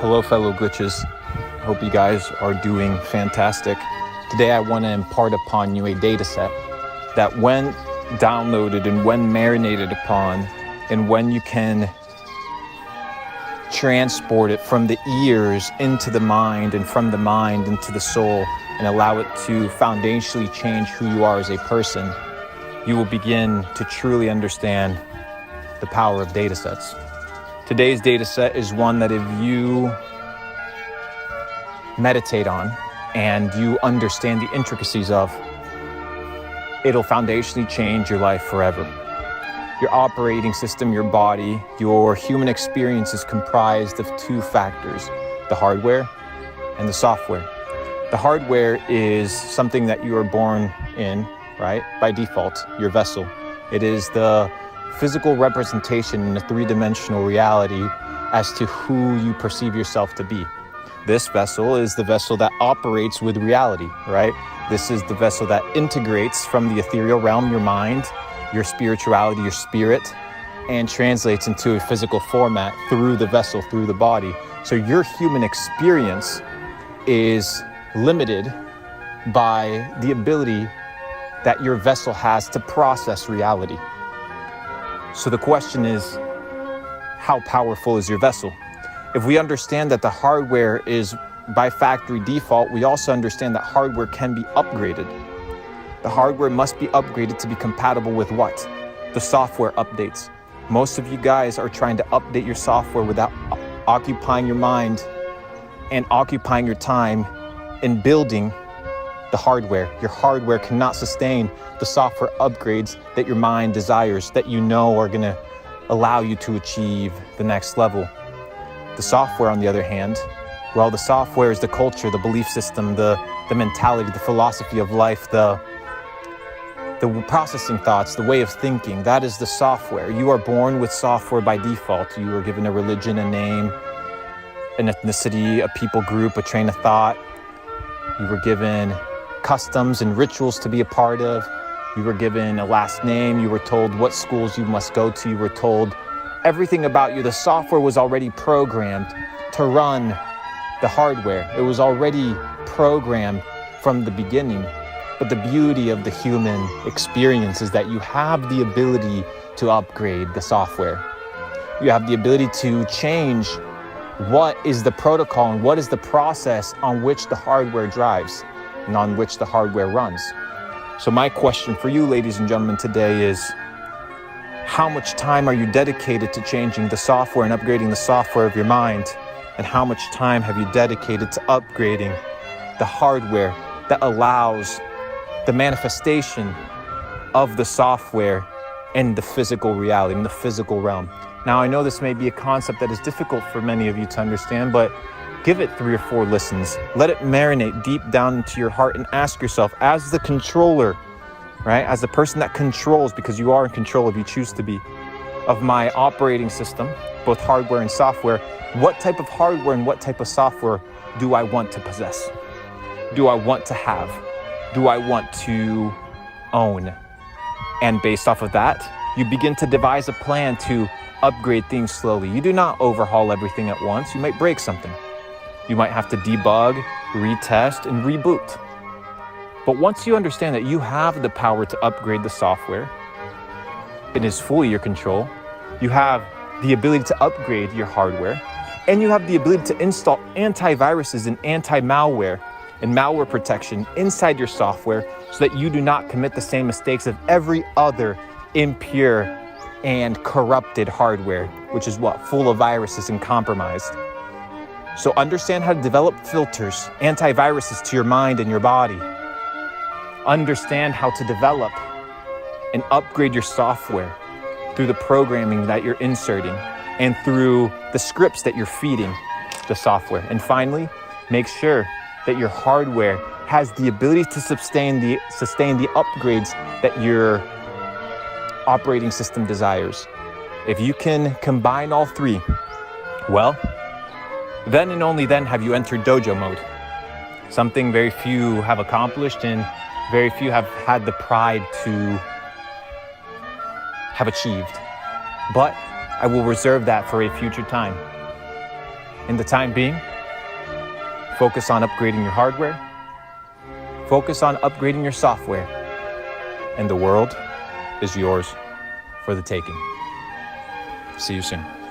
Hello, fellow glitches. Hope you guys are doing fantastic. Today, I want to impart upon you a data set that when downloaded and when marinated upon, and when you can transport it from the ears into the mind and from the mind into the soul and allow it to foundationally change who you are as a person, you will begin to truly understand the power of data sets. Today's data set is one that if you meditate on and you understand the intricacies of, it'll foundationally change your life forever. Your operating system, your body, your human experience is comprised of two factors, the hardware and the software. The hardware is something that you are born in, right? By default, your vessel. It is the physical representation in a three-dimensional reality as to who you perceive yourself to be. This vessel is the vessel that operates with reality, right? This is the vessel that integrates from the ethereal realm, your mind, your spirituality, your spirit, and translates into a physical format through the vessel, through the body. So your human experience is limited by the ability that your vessel has to process reality. So the question is, how powerful is your vessel? If we understand that the hardware is by factory default, we also understand that hardware can be upgraded. The hardware must be upgraded to be compatible with what? The software updates. Most of you guys are trying to update your software without occupying your mind and occupying your time in building the hardware. Your hardware cannot sustain the software upgrades that your mind desires, that you know are going to allow you to achieve the next level. The software, on the other hand, well, the software is the culture, the belief system, the mentality, the philosophy of life, the processing thoughts, the way of thinking. That is the software. You are born with software by default. You are given a religion, a name, an ethnicity, a people group, a train of thought. You were given customs and rituals to be a part of. You were given a last name. You were told what schools you must go to. You were told everything about you. The software was already programmed to run the hardware. It was already programmed from the beginning. But the beauty of the human experience is that you have the ability to upgrade the software. You have the ability to change what is the protocol and what is the process on which the hardware drives and on which the hardware runs. So my question for you, ladies and gentlemen, today is, how much time are you dedicated to changing the software and upgrading the software of your mind? And how much time have you dedicated to upgrading the hardware that allows the manifestation of the software in the physical reality, in the physical realm? Now, I know this may be a concept that is difficult for many of you to understand, but give it 3 or 4 listens. Let it marinate deep down into your heart and ask yourself, as the controller, right? As the person that controls, because you are in control if you choose to be, of my operating system, both hardware and software, what type of hardware and what type of software do I want to possess? Do I want to have? Do I want to own? And based off of that, you begin to devise a plan to upgrade things slowly. You do not overhaul everything at once. You might break something. You might have to debug, retest, and reboot. But once you understand that you have the power to upgrade the software, it is fully your control. You have the ability to upgrade your hardware, and you have the ability to install antiviruses and anti-malware and malware protection inside your software so that you do not commit the same mistakes of every other impure and corrupted hardware, which is what? Full of viruses and compromised. So understand how to develop filters, antiviruses to your mind and your body. Understand how to develop and upgrade your software through the programming that you're inserting and through the scripts that you're feeding the software. And finally, make sure that your hardware has the ability to sustain the upgrades that your operating system desires. If you can combine all 3, well, then and only then have you entered dojo mode. Something very few have accomplished and very few have had the pride to have achieved. But I will reserve that for a future time. In the time being, focus on upgrading your hardware, focus on upgrading your software, and the world is yours for the taking. See you soon.